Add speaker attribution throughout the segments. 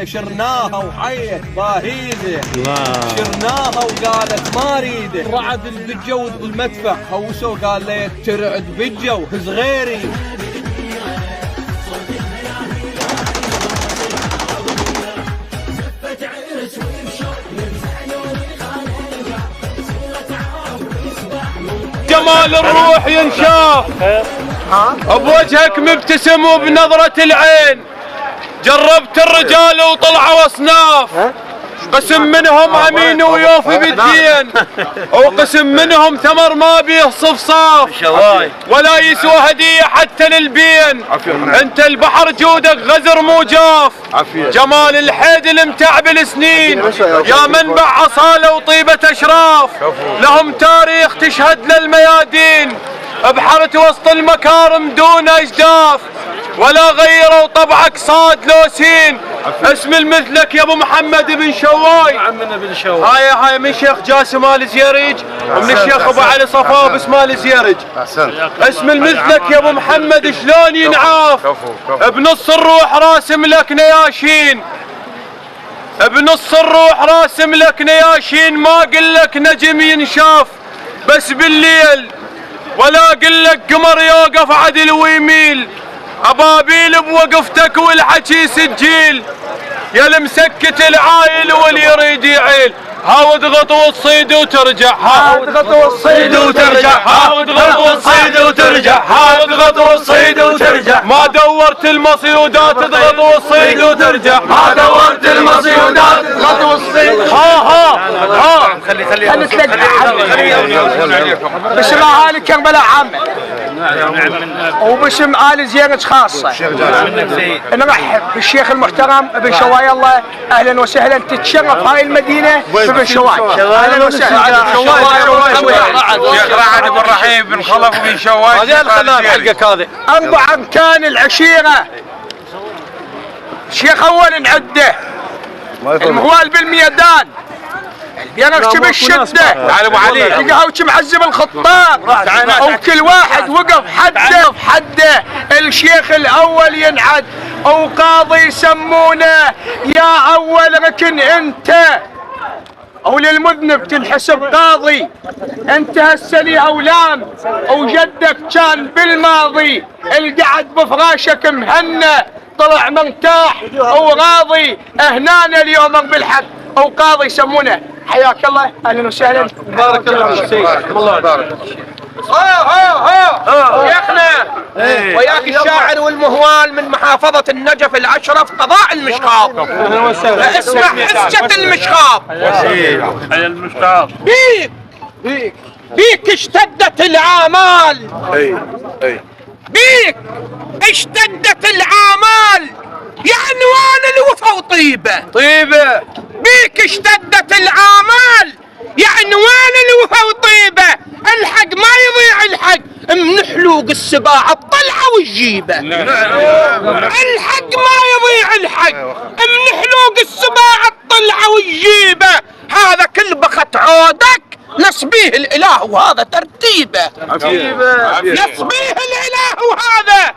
Speaker 1: شرناها وحيت باهيده شرناها وقالت ما اريده. رعد البجو بالمدفع هوسو قال لي ترعد بجو هز غيري. جمال الروح ينشاف بوجهك مبتسم وبنظرة العين. جربت الرجال وطلعوا اصناف، قسم منهم امين ويوفي بالدين، وقسم منهم ثمر ما بيه صفصاف ولا يسوى هدية حتى للبين. انت البحر جودك غزر مو جاف، جمال الحيد المتع بالسنين، يا منبع اصالة وطيبة اشراف. لهم تاريخ تشهد للميادين، بحرت وسط المكارم دون اجداف، ولا غيروا طبعك صاد لوسين. اسم المثلك يا ابو محمد بن شواي.
Speaker 2: عمنا بن شواي.
Speaker 1: هاي من شيخ جاسم ال زيرج ومن الشيخ ابو علي صفاء باسم ال زيرج. اسم المثلك يا ابو محمد شلون ينعاف. بنص الروح راسم لك نياشين، بنص الروح راسم لك نياشين. ما قل لك نجم ينشاف بس بالليل، ولا قل لك قمر يوقف عدل ويميل. ابابيل بوقفتك والحكي سجيل، يا المسكت العايل واللي يريد يعيل. هاود غطو الصيد وترجع، هاود غطو الصيد وترجع، هاود غطو الصيد وترجع، هاود غطو الصيد وترجع. ما دورت المصيودات تغطو الصيد وترجع، ما دورت المصيودات تغطو الصيد. ها
Speaker 3: خلي باسم اهالي كربلاء عامه وباسم ال زيرج خاصه نرحب بالشيخ المحترم ابن شواي. الله اهلا وسهلا، تتشرف هاي المدينه بابن شواي. اهلا وسهلا
Speaker 2: شيخ رعد بن رحيم بن خلف بن شواي.
Speaker 1: هذا الخلال حقك هذا
Speaker 3: 4 اركان العشيره. شيخ اول نعده المهوال بالميدان، يركب الشده
Speaker 2: تعال ابو علي
Speaker 3: يقهوش معزب الخطاب، وكل واحد وقف حده. الشيخ الاول ينعد وقاضي يسمونه يا اول ركن انت، او للمذنب تنحسب قاضي. انت هسه لي اولام وجدك كان بالماضي، القعد بفراشك مهنى طلع مرتاح وراضي. هنانا اليوم بالحق او قاضي يسمونه. حياك الله اهلا وسهلا.
Speaker 1: بارك الله فيك. الله يبارك.
Speaker 4: شيخنا وياك الشاعر والمهوال من محافظة النجف الأشرف قضاء المشخاف. اسمع حسة المشخاف.
Speaker 2: حي المشخاف.
Speaker 4: بيك اشتدت الآمال. بيك اشتدت الآمال يا عنوان الوفا وطيبة. بيك اشتدت الآمال يا عنوان الوفا وطيبة. الحق ما يضيع الحق من حلوق السباع الطلعة والجيبة. الحق ما يضيع الحق من حلوق السباع الطلعة والجيبة. هذا كل بخت عودك نصبيه الاله وهذا ترتيبه. نصبيه الاله وهذا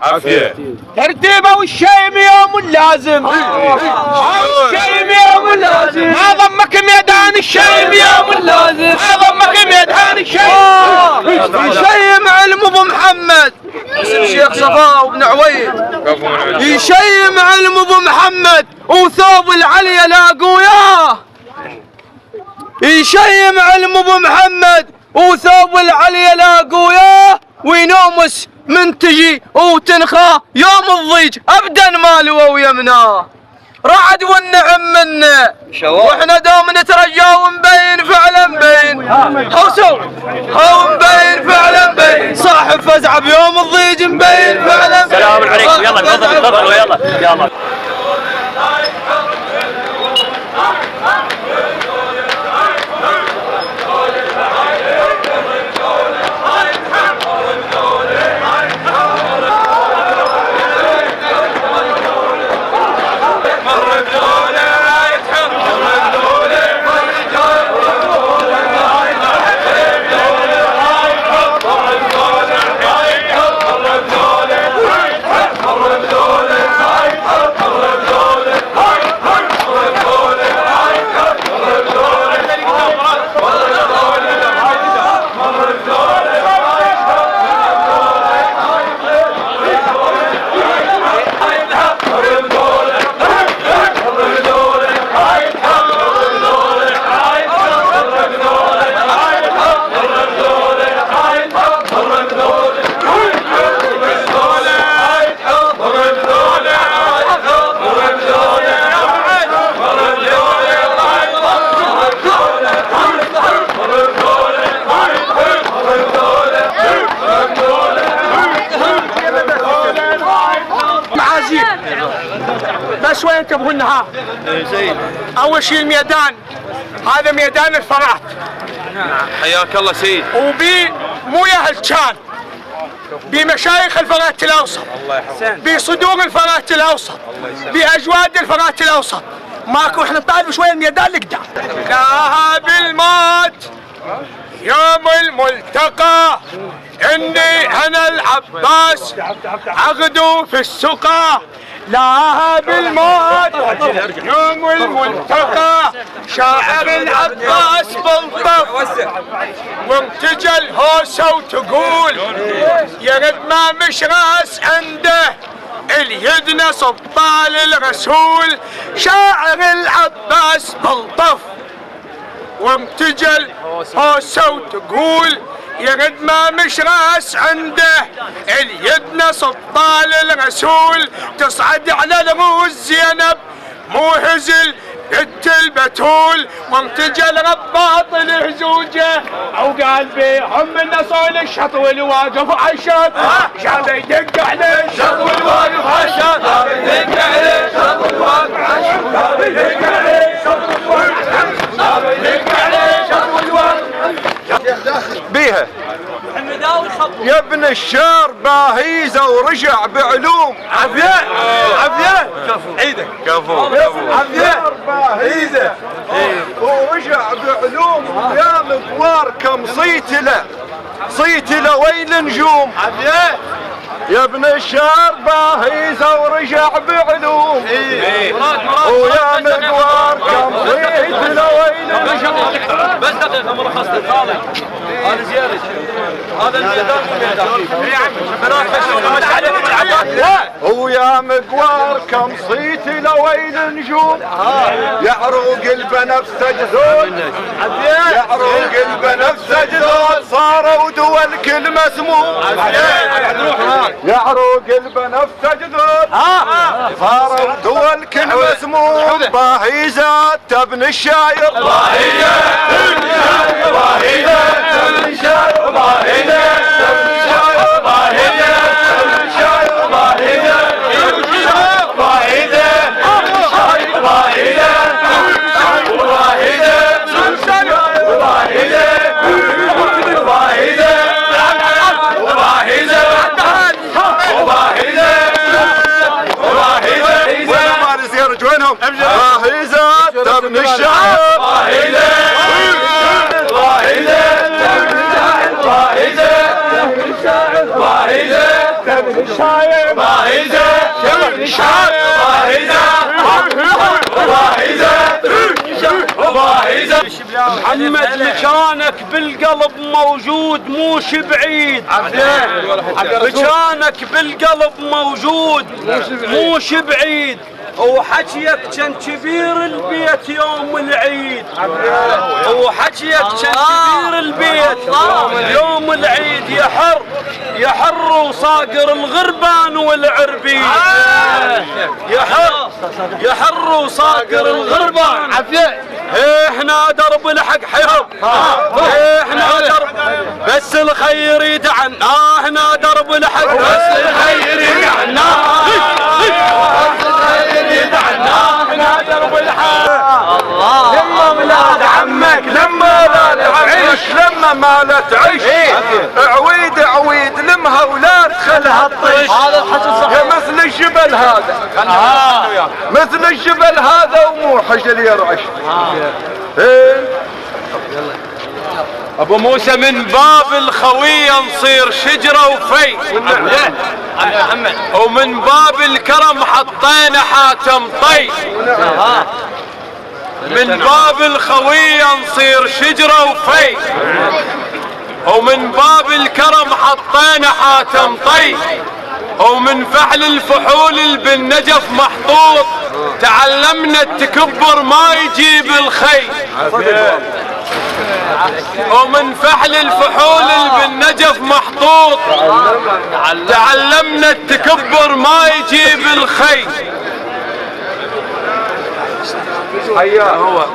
Speaker 4: ترتيبه. والشيم يوم لازم، الشيم يوم لازم. ما ضمك ميدان الشيم يوم لازم، ما ضمك ميدان الشيم. يشيم علم ابو محمد الشيخ صفاء وابن عويد. يشيم علم ابو محمد وثوب العلي لاقوياه. يشيم علم ابو محمد وثوب العلي لاقوياه. وينومس من تجي وتنخاه يوم الضيج ابدا مالو ويمناه. رعد والنعم منه واحنا دوم نترجى ونبين فعلا مبين. هو مبين فعلا مبين. صاحب فزعه بيوم الضيج مبين فعلا مبين.
Speaker 2: السلام عليكم. يلا تفضلوا يلا.
Speaker 3: تبغوا النهار. اول شيء الميدان، هذا ميدان الفرات.
Speaker 1: حياك الله سيد.
Speaker 3: وبي مو يا كان بمشايخ الفرات الاوسط، بصدور الفرات الاوسط، باجواد الفرات الاوسط. ماكو، احنا نطالب شويه الميدان لقدام. لا بالمات يوم الملتقى اني انا العباس عقدوا في السقا. لا بالموت يوم الملتقى شاعر العباس بلطف وارتجل هوسه وتقول يا رد ما مش راس عنده اليدنا سطال الرسول. شاعر العباس بلطف وارتجل هوسه وتقول يا رد ما مش راس عنده اليدنا سطال الرسول. تصعد على الروس زينب مو هزل بنت البتول وارتجل رباط الهزوجه وقال بهم النصول الشط والواقف عالشط. شاب يدق عليه الشط والواقف عالشط، يدق عليه الشط والواقف عالشط، يدق عليه الشط والواقف عالشط، يدق عليه الشط والواقف
Speaker 1: بيها يا ابن الشار باهيزه ورجع بعلوم.
Speaker 2: عافية عافية عيدك كفو
Speaker 1: عافية باهيزه ورجع بعلوم. يا مقوار كم صيت له وين نجوم. عافية يا ابن الشار باهيزه ورجع بعلوم. ويا مقوار كم صيت له وين نجوم.
Speaker 2: بس دقيقة مرخصة خالي هذا زيادة هذا الميدان
Speaker 1: ويا مقوار كم صيت لويل نجوم. يعروق البنفسج ذول، يعروق البنفسج ذول صاروا دول كل مسموم. يعروق البنفسج ذول صاروا دول كل مسموم. باهيزات ابن الشاير، باهيزة ابن الشاير، باهيزة ابن الشاير، باهيزة ابن الشاير، باهيزة ابن الشاير، باهيزة ابن الشاير، باهيزة ابن الشاير، باهيزة وباهيزة ابن الشاير، وباهيزة وباهيزة وباهيزة وباهيزة وباهيزة وين مال زيارج وينهم؟ باهيزة ابن الشاير، باهيزة باهيزة ابن الشاير، باهيزة ابن الشاير، باهيزة ابن الشاير، باهيزة ابن الشاير، باهيزة وباهيزة وباهيزة.
Speaker 5: محمد مكانك بالقلب موجود موش بعيد. مكانك بالقلب موجود موش بعيد. وحكيك كان كبير البيت يوم العيد. وحكيك كان كبير البيت يوم العيد. يحر وصاقر الغربان والعربيد. يحر وصاقر الغربان. احنا درب الحق حيهم، احنا درب بس الخير يدعنا. احنا درب الحق بس الخير يدعنا. احنا درب الحق. لما مولاد عمك، لما لا تعيش، لما ما لا تعيش عويد عويد لمها ولا تخلها تطيش. يا مثل الجبل هذا، مثل الجبل هذا ومو حجر يرعش. ابو موسى من باب الخوية نصير شجرة وفي، ومن باب الكرم حطينا حاتم طي. من باب الخوية نصير شجرة وفي، ومن باب الكرم حطينا حاتم طي. ومن فحل الفحول بالنجف محطوط تعلمنا التكبر ما يجيب الخي. ومن فحل الفحول بالنجف محطوط تعلمنا التكبر ما يجيب الخي.
Speaker 1: حياه هو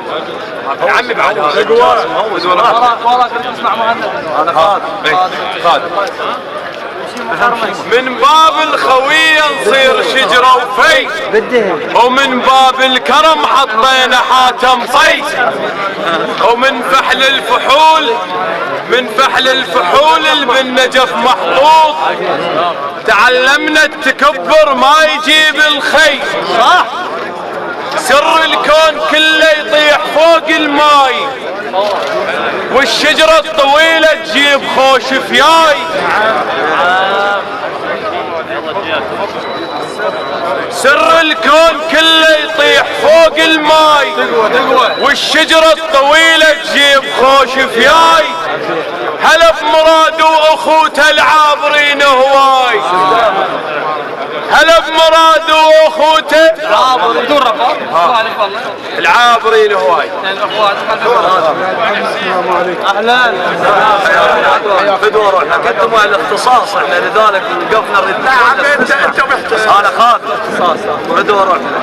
Speaker 2: يا عمي بعد
Speaker 5: وراك تسمع مهند.
Speaker 2: انا خادم
Speaker 1: من باب الخوية نصير شجرة وفي، ومن باب الكرم حطينا حاتم صي، ومن فحل الفحول اللي بالنجف محطوط تعلمنا التكبر ما يجيب الخي. صح. سر الكون كله يطيح فوق الماي، والشجرة الطويلة تجيب خوش فياي. سر الكون كله يطيح فوق الماي، والشجرة الطويلة تجيب خوش فياي. هلا بمراد واخوته العابرين هواي، هلا بمراد واخوته العابرين هواي.
Speaker 4: اهلا بدور احنا قدموا على الاختصاص احنا لذلك وقفنا الرد.
Speaker 3: انت باختصاص
Speaker 4: انا خاطر اختصاص بدور احنا.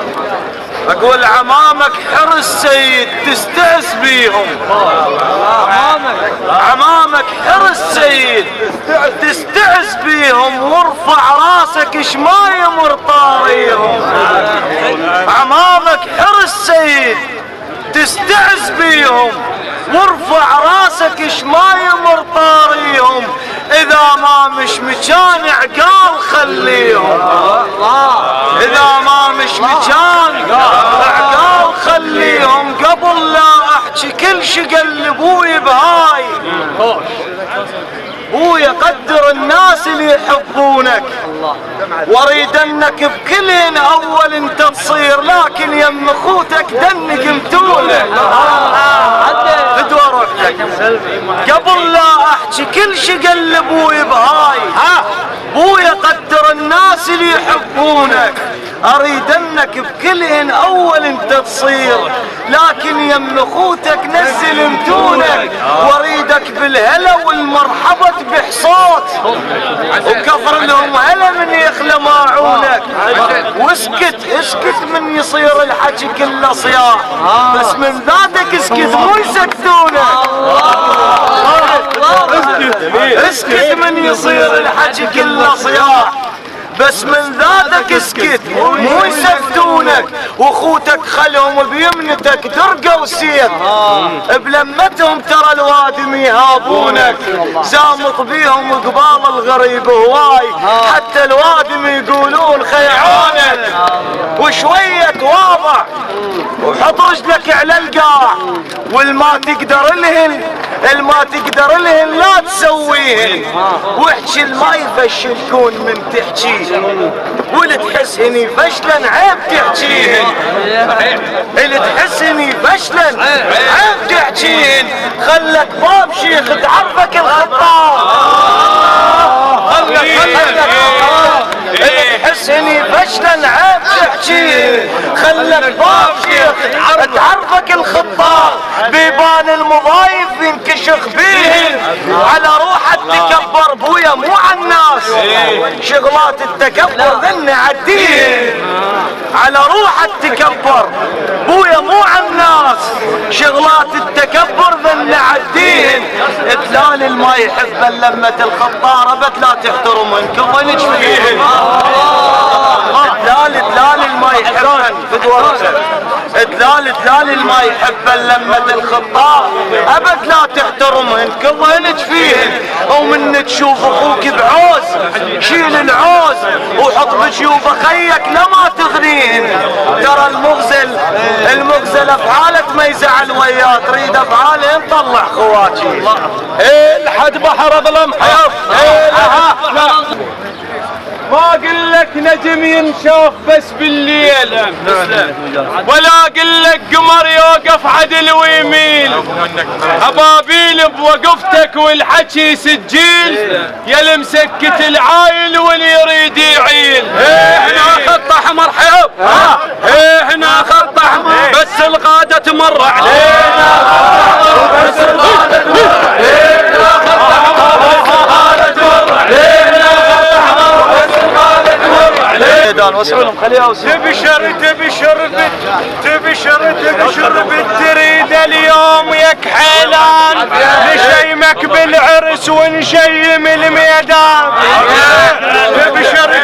Speaker 4: اقول عمامك حرس سيد تستأس بيهم، عمامك حرس سيد تستأس بيهم، وارفع راسك شمايم طاريهم. عمامك حرس سيد تستأس بيهم، وارفع راسك شمايم طاريهم. اذا ما مش مكان عقال خليهم، اذا ما مش مكان عقال خليهم. قبل لا احكي كل شي قلبوي بهاي، بويا قدر الناس اللي يحبونك، واريد انك بكلهن اول انت تصير، لكن يم اخوتك دنك متولك بدور وقتك. قبل لا احكي كل شي قلبوي بهاي، بويا قدر الناس اللي يحبونك، اريد انك بكلهن اول انت تصير، لكن يم اخوتك نزل متونك، واريدك بالهلا والمرحبة بحصوت، وكفر لهم هلا من يخلى ماعونك. واسكت اسكت من يصير الحكي كله صياح، بس من ذاتك اسكت مو يسكتونك. اسكت من يصير الحكي كله صياح، بس من ذاتك اسكت مو يسكتونك. واخوتك خلهم بيمنتك درقة وسيف، بلمتهم ترى الوادم يهابونك، زامط بيهم قبال الغريب هواي، حتى الوادم يقولون خيعونك. وشوية تواضع وحط رجلك على القاع، والما تقدر لهن لا تسويهن، واحكي الما يفشلكون من تحكي، واللي تحس اني فشلا عيب تحكيهن، اللي تحس اني فشلا عيب تحكيهن. خلك باب شيخ تعرفك الخطاب، اللي تحس اني فشلا عيب تحكيهن. خلك باب شيخ تعرفك الخطاب، بيبان المضايف ينكشخ بيهن، على روحك تكبر بويا مو على الناس، شغلات التكبر ذن عديهن. على روحك تكبر بويا مو على الناس، شغلات التكبر ذن عديهن. دلال الما يحب لمة الخطارة بد لا تحترمهن كفنج فيهن. دلال الما يحبن دلال الما يحب لمة الخطار ابد لا تحترمهن كظهنج فيهن. ومن تشوف اخوك بعوز شيل العوز وحط بجيوب خيك لما تغنيهن. ترى المغزل افعاله ما يزعل وياه، تريد افعاله نطلع خواتي.
Speaker 1: لحد بحر ظلم حيط، ما قلك نجم ينشاف بس بالليل، ولا قلك قمر يوقف عدل ويميل. ابابيل بوقفتك والحكي سجيل، يا المسكت العايل واللي يريد يعيل. هنا خط احمر حيط، هنا خط احمر بس القاده تمر علينا، بس القاده تمر علينا، خط احمر بس القاده تمر علينا.
Speaker 4: وصلهم خليها
Speaker 1: تبشر تريد اليوم يك حيلان لشي ما
Speaker 3: نشيمك بالعرس ونشيم الميدان.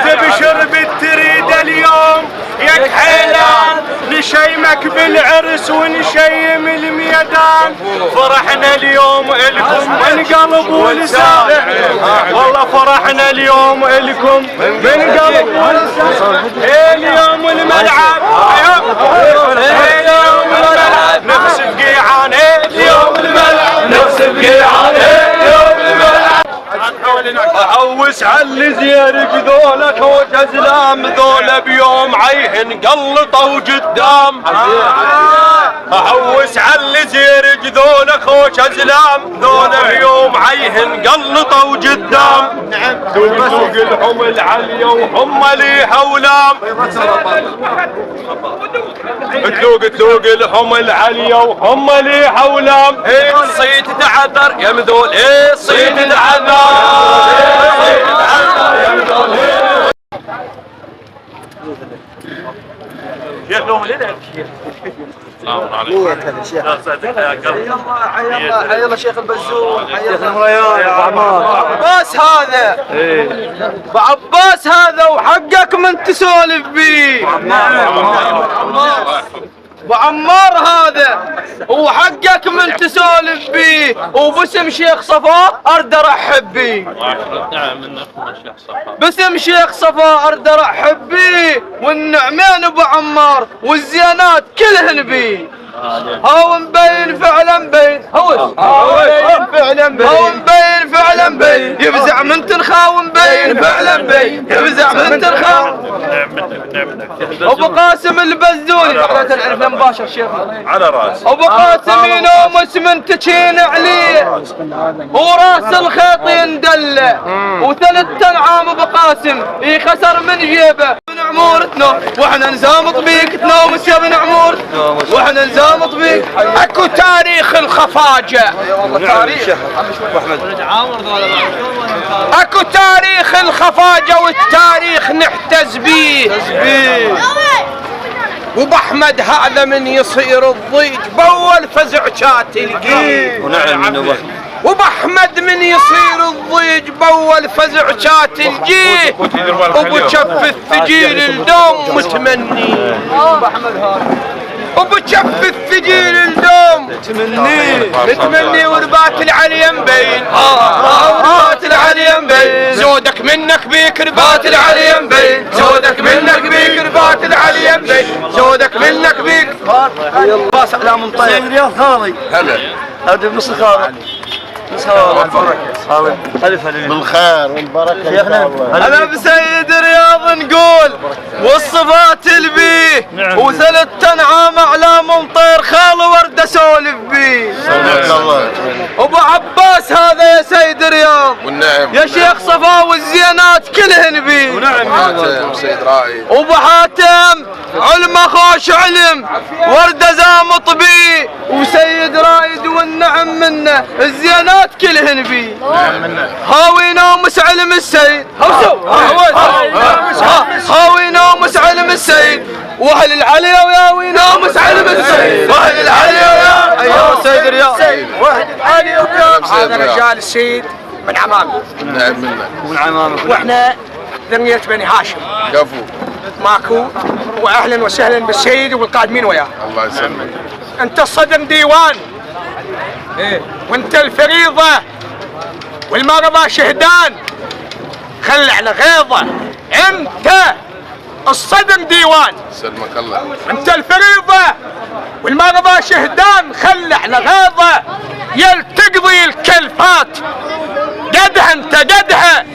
Speaker 3: تبشر بالتريد اليوم يا كحيلان، نشيمك بالعرس ونشيم الميدان. فرحنا اليوم الكم من قلب ولسان، والله فرحنا اليوم الكم من قلب ولسان. اليوم الملعب اليوم الملعب نفس بقيعان، اليوم الملعب نفس بقيعان، اليوم الملعب. احوس على الزيارك ذولا خوش ازلام، ذولا بيوم عيهن قلطوا قدام. احوس على الزيارك ذولا خوش ازلام، ذولا بيوم عيهن قلطوا قدام. ذوق الحم العليا وحملي حولام، تذوق الحم العليا وحملي حولام. الصيد تعذر يا مذول، الصيد تعذر. شيخ لهم لنا السلام عليكم.
Speaker 4: حي الله شيخ البزوم، حي الله عباس هذا. ابو عباس هذا وحقك من تسولف بيه. ابو عمار هذا وحقك من تسولف بيه، وباسم شيخ صفا ارد ارحب بيه. باسم شيخ صفا ارد ارحب بيه، والنعمين ابو عمار والزينات كلهن بيه. هو مبين فعلا مبين، هو مبين فعلا مبين، هو مبين فعلا مبين، يفزع من تنخا ومبين فعلا مبين، يفزع من تنخا. ابو قاسم البزوني احنا نعرف مباشر شيخ
Speaker 5: على راس
Speaker 4: ابو قاسم ينومس من تشين عليه، وراس الخيط يندله، وثلاث تنعام ابو قاسم يخسر من جيبه. ابن عمور تنوم واحنا نزامط بيك، تنومس يا ابن عمور واحنا نزامط بيك. اكو تاريخ الخفاجه، تاريخ اكو تاريخ الخفاجه، والتاريخ نحتز بيه. وابو احمد هذا من يصير الضيج باول فزع كات القيه. ونعم وابو احمد من يصير الضيج باول فزع كات الجيه، وابو شف الثقيل الدوم متمني. ابو احمد هذا ابو شف الثقيل الدوم متمني، وربات العلي مبين، ربات العلي مبين، زودك منك بيك ربات العلي مبين، زودك منك بيك ربات العلي مبين، زودك منك بيك. باس اعلام مطير يا خالي. هلا هذا بنص خالي
Speaker 6: بالخير والبركه شيخنا.
Speaker 4: انا بسيد رياض نقول والصفات البيه، وثلاث تنعام اعلام مطير خال ورد اسولف بيه. ابو عباس هذا يا سيد رياض، والنعم يا شيخ صفا والزينات كلهن بيه. ونعم
Speaker 6: سيد رائد.
Speaker 4: ابو حاتم علم خوش علم ورد زامط بيه، وسيد رائد والنعم منه الزينات كلهن بيه. هاوي نومس علم السيد، هاوي نومس علم السيد، واهل العليا وياوي نومس علم السيد، واهل العليا ويا ايوه سيد رياض، واهل العليا ويا. هذا رجال السيد من عمامي.
Speaker 6: نعم منك
Speaker 4: من عمامك،
Speaker 3: واحنا ذرية بني هاشم.
Speaker 6: كفو
Speaker 3: ماكو، واهلا وسهلا بالسيد والقادمين وياه.
Speaker 6: الله يسلمك.
Speaker 3: انت الصدر ديوان، وانت الفريضة، والمرضى شهدان. خل على غيظة، انت الصدر ديوان،
Speaker 6: سلمك الله.
Speaker 3: انت الفريضة والمرضى شهدان. خل على غيظة يل تقضي الكلفات، قدها انت قدها.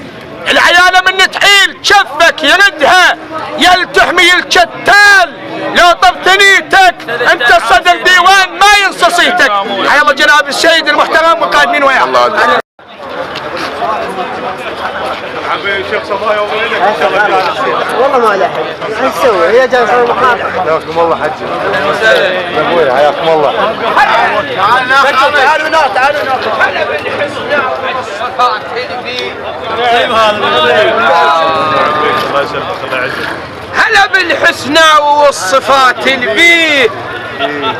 Speaker 3: العيالة من تحيل شفك يردها، يل تحمي الشتال لو طبت نيتك. انت الصدر ديوان ما ينسى صيتك. حيا الله جناب السيد المحترم والقادمين وياه.
Speaker 5: شيخ صفايا
Speaker 7: والله ما لحق، ايش نسوي؟ هي جالسه محاضره.
Speaker 6: حياكم الله حجي. يا ابوي حياكم الله.
Speaker 7: تعالوا ناس، تعالوا ناس.
Speaker 4: هلا بالحسنى والصفات البيه،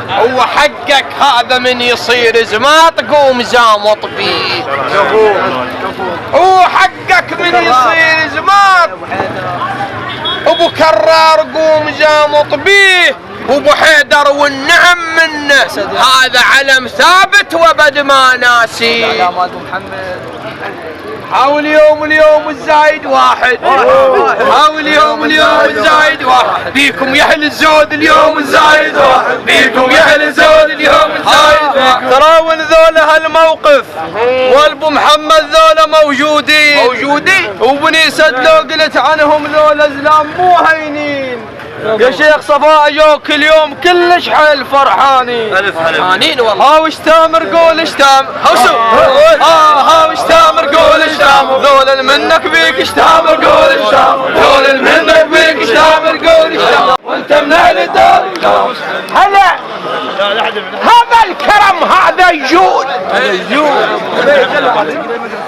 Speaker 1: هو حقك هذا من يصير زماطق ومزامط فيه. هو حقك من يصير زماط ابو كرار قوم زامط بيه، وابو حيدر والنعم منه هذا علم ثابت وبد ما ناسي. حاول اليوم الزايد واحد، حاول اليوم الزايد واحد، بيكم يا اهل الزود اليوم الزايد واحد، بيكم يا اهل الزود اليوم الزايد واحد.
Speaker 4: تراون ذولا هالموقف والبو محمد ذولا موجودين وبني سد لو قلت عنهم ذولا زلام مو هينين. يا شيخ صفاء جو كل يوم كلش حيل فرحانين.
Speaker 1: فرحانين والله.
Speaker 4: هاو اشتامر قول اشتام هوسو هاو اشتامر قول اشتام، ذول منك بيك اشتامر قول اشتام، ذول منك بيك اشتامر قول اشتام، وانت من اهل الدار.
Speaker 3: هلا هذا الكرم هذا يجود،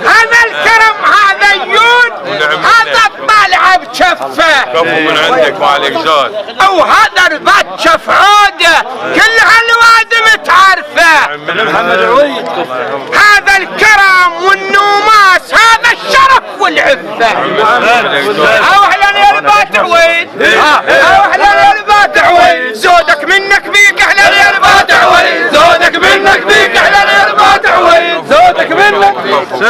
Speaker 3: هذا الكرم هذا يجود، هذا الطالع بشفه
Speaker 2: كفو من عندك ما عليك زود،
Speaker 3: او هذا رباط شف عوده كل هالواد متعرفه. هذا الكرم والنوماس هذا الشرف والعفه. او اهلا يا رباط عويد، او اهلا يا رباط عويد، زودك منك بيك اهلا يا رباط عويد، زودك منك بيك اهلا يا رباط عويد، زودك منك.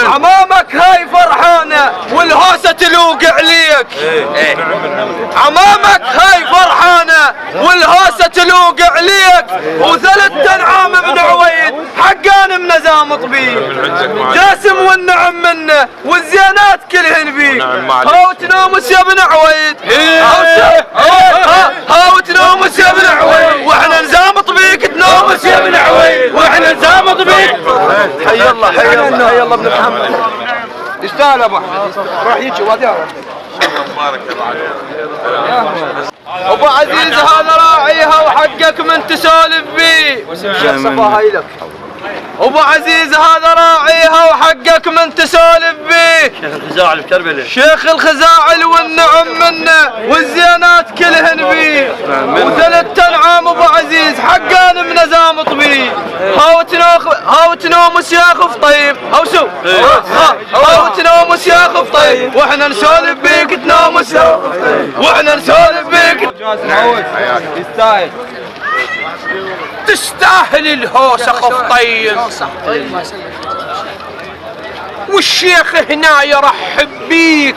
Speaker 4: عمامك هاي فرحانة والهوسة تلوق عليك، عمامك هاي فرحانة والهوسة تلوق عليك، وثلاث انعام ابن عويد حقان منزامط بيه، جاسم والنعم منه والزينات كلهن بيه. هاو تنامس يا ابن عويد، هاو تنامس يا ابن عويد، واحنا نزامط بيك تنامس يا ابن عويد، واحنا نزامط بيك. حي الله حي الله حي الله ابن محمد. يستاهل ابو احمد، روح يجي وادي ابو عزيز هذا راعيها وحقك من تسولف بيه. شيخ صفا هاي لك ابو عزيز هذا راعيها وحقك من تسولف بيه.
Speaker 6: شيخ الخزاعل بكربلاء،
Speaker 4: شيخ الخزاعل والنعم منه والزينات كلهن بيه، وثلاث انعام ابو عزيز حقان منزامط بيه. هاو تنومس يا خف طيب هوسو هاو تنومس يا خف طيب، واحنا نسولف بيك تنومس واحنا نسولف بيك. يستاهل
Speaker 3: تستاهل الهوسه خف طيب، والشيخ هنا يرحب بيك.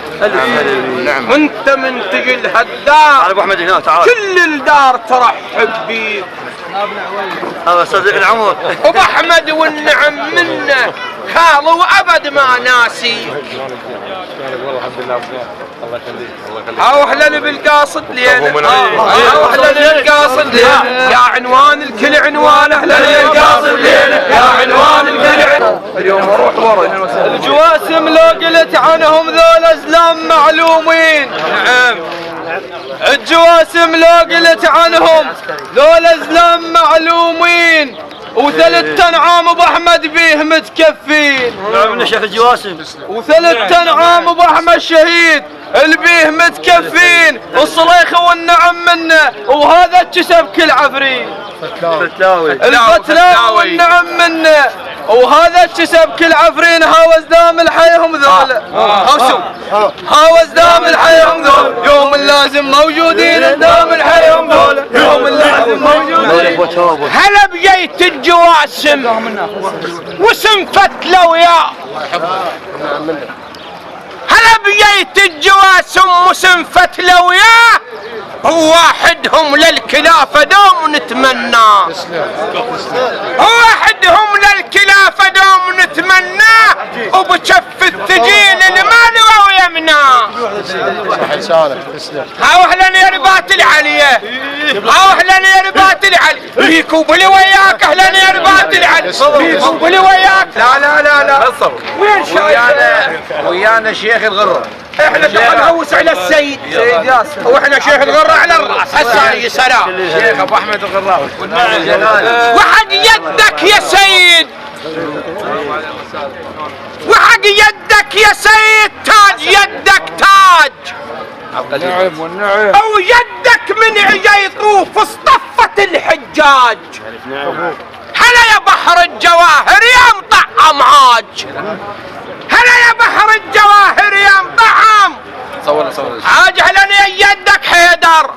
Speaker 3: وانت من تجي لهالدار
Speaker 6: ابو احمد هنا تعال،
Speaker 3: كل الدار ترحب بيك.
Speaker 6: هذا صديق العمر
Speaker 3: ابو احمد والنعم منه خال وابد ما ناسي. هاو اهلا بالقاصد لينا، هاو اهلا بالقاصد لينا، يا عنوان الكل عنوان اهلا بالقاصد لينا، يا عنوان الكل عنوان.
Speaker 4: اليوم اروح ورا الجواسم لو قلت عنهم ذول ازلام معلومين. نعم الجواسم لو قلت عنهم ذول ازلام معلومين، وثلاث انعام ابو احمد بيه متكفين.
Speaker 6: نعم شيخ الجواسم،
Speaker 4: وثلاث انعام ابو احمد شهيد البيه متكفين، الصليخ والنعم منه وهذا الجسب كل عفرين. الفتلاوي والنعم منه وهذا الجسب كل عفرين. هاوز دام الحيهم ذولا هاوز دام الحيهم ذولا، يوم اللازم موجودين دام الحيهم ذولا، يوم اللازم موجودين.
Speaker 3: هلا بجيت الجواسم وسم فتلويا، هلا بجيت الجواسم وسم فتلويا، وواحدهم للكلافة دوم نتمنى، وواحدهم للكلافة دوم نتمنى، وبشف الثقيل المالوى ويمنى. هاو اهلا يا رباط العليا، هاو اهلا يا رباط العلي، بيكو بلي وياك اهلا يا رباط العلي، بيكو بلي وياك. لا وين شايف
Speaker 2: ويانا شيخ الغرة،
Speaker 3: احنا نغوص على السيد سيد ياسر، واحنا شيخ الغرة على الراس. هسه سلام
Speaker 2: شيخ ابو احمد الغراوي.
Speaker 3: وحق يدك يا سيد، وحق يدك يا سيد، تاج يدك تاج،
Speaker 2: النعم والنعم.
Speaker 3: او يدك من اجا يطوف اصطفت الحجاج. هلا يا بحر الجواهر يا مطعم عاج. هلا يا بحر الجواهر يا مطعم.
Speaker 2: صور
Speaker 3: عاج هلا يدك حيدر.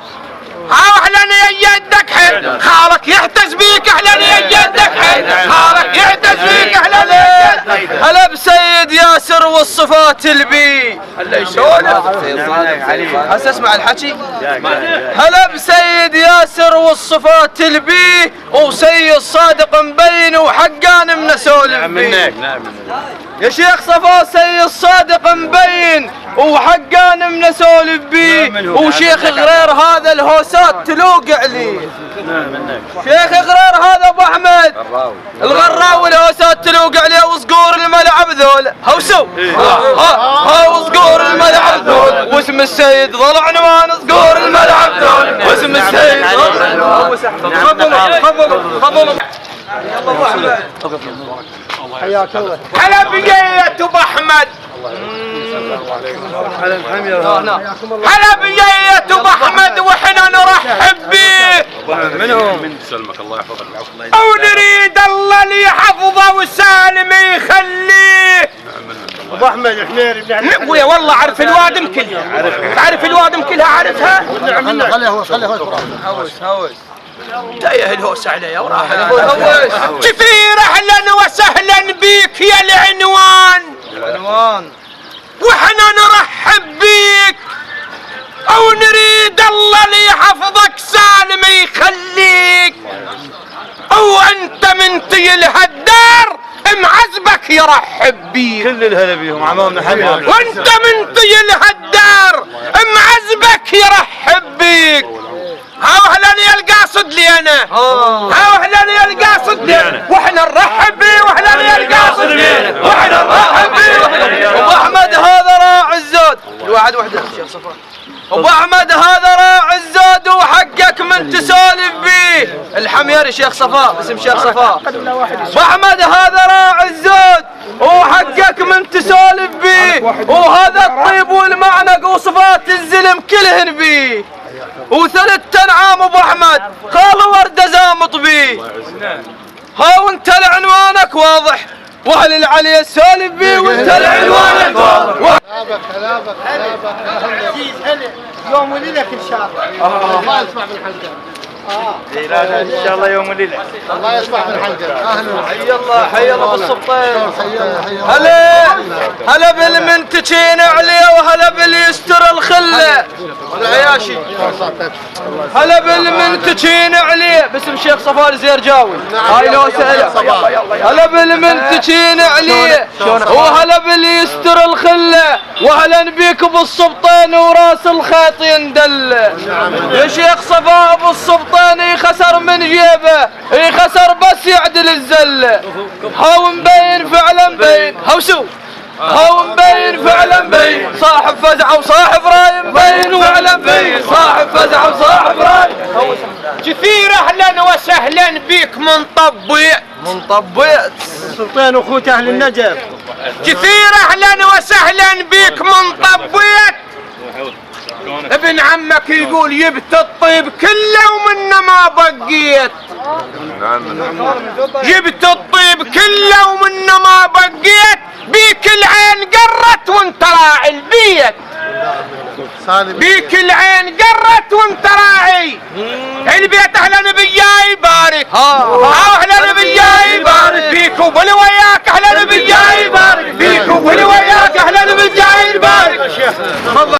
Speaker 3: اهلا يدك حيدر. خالك يحتز بيك. اهلا يدك حيدر. خالك يحتز بيك. اهلا يدك.
Speaker 4: هلا بسيد ياسر والصفات البي.
Speaker 3: هلا يسولف.
Speaker 4: هسه اسمع الحكي. هلا بسيد ياسر والصفات البي وسيد صادق مبين وحقان من اسولف بيه. يا شيخ صفا سيد صادق مبين وحقان من اسولف بيه وشيخ غرير هذا الهوسات تلوق عليه. شيخ غرير هذا ابو احمد الغراوي الهوسات تلوق عليه وصقور الملعب ذول هوسو. ها وصقور الملعب ذول واسم السيد ضل عنوان صقور الملعب ذول واسم السيد تفضلوا.
Speaker 7: حياك الله.
Speaker 3: هلا بيا ابو احمد. هلا بيا ابو احمد واحنا نرحب بيه.
Speaker 2: منهم سلمك الله يحفظك.
Speaker 3: ونريد الله اللي يحفظه وسالم يخليه.
Speaker 7: ابو احمد حمير
Speaker 3: ويا والله عارف الوادم كلها. تعرف الوادم كلها عارفها.
Speaker 7: هوس
Speaker 3: تايه الهوس عليه وراح الهوس. كثير اهلا وسهلا بيك يا العنوان. واحنا نرحب بيك او نريد الله اللي يحفظك سالم يخليك. او انت من تي الهدار معزبك يرحب بيك.
Speaker 6: كل الهلا بيهم عمامنا حبيبي.
Speaker 3: وانت من تي الهدار معزبك يرحب بيك. ها اهلا يا القاصد لي انا. ها اهلا يا القاصد لي انا. واحنا نرحب بيه. واهلا يا القاصد لي واحنا نرحب بيه.
Speaker 4: ابو احمد هذا راعي الزود. الواحد وحده شيخ صفا. ابو احمد هذا راعي الزود وحقك من تسولف بيه. الحميري شيخ صفا اسم شيخ صفا. ابو احمد هذا راعي الزود وحقك من تسولف بيه وهذا الطيب والمعنق وصفات الزلم كلهن بيه وثلاث تنعام ابو احمد خال ورده زامط بيه. ها وانت لعنوانك واضح واهل العلي سولف بيه وانت لعنوانك واضح.
Speaker 7: كلامك يوم وليلك ان شاء الله. ما يسمع بالحلقه.
Speaker 6: ان شاء الله يوم الليله.
Speaker 7: الله يسمع بالحلقه. اهلا.
Speaker 4: حي الله بالسبطين.
Speaker 7: حيا
Speaker 4: هلا بالمنتجين عليه وهلا باليستر الخله والعياشي. هلا بالمنتجين عليه باسم شيخ صفا الزيرجاوي. هاي لو سهله. هلا بالمنتجين عليه وهلا باليستر الخله وهلا بيك بالسبطين وراس الخيط يندل. يا شيخ صفا ابو السبطين يخسر من جيبه يخسر بس يعدل الزله. هاو مبين فعلا مبين هوسو. هاو مبين فعلا مبين صاحب فزعه وصاحب راي مبين فعلا مبين صاحب فزعه وصاحب راي.
Speaker 3: كثير اهلا وسهلا بيك من
Speaker 4: طبيت
Speaker 7: سلطان اخوت اهل النجف.
Speaker 3: كثير اهلا وسهلا بيك من طبيت. ابن عمك يقول جبت الطيب كله ومنه ما بقيت. جبت الطيب كله ومنه ما بقيت. بيك العين قرت وانت راعي البيت. بيك العين قرت وانت راعي البيت. اهلا بيا يبارك. اهلا بيا يبارك فيك وبالوياك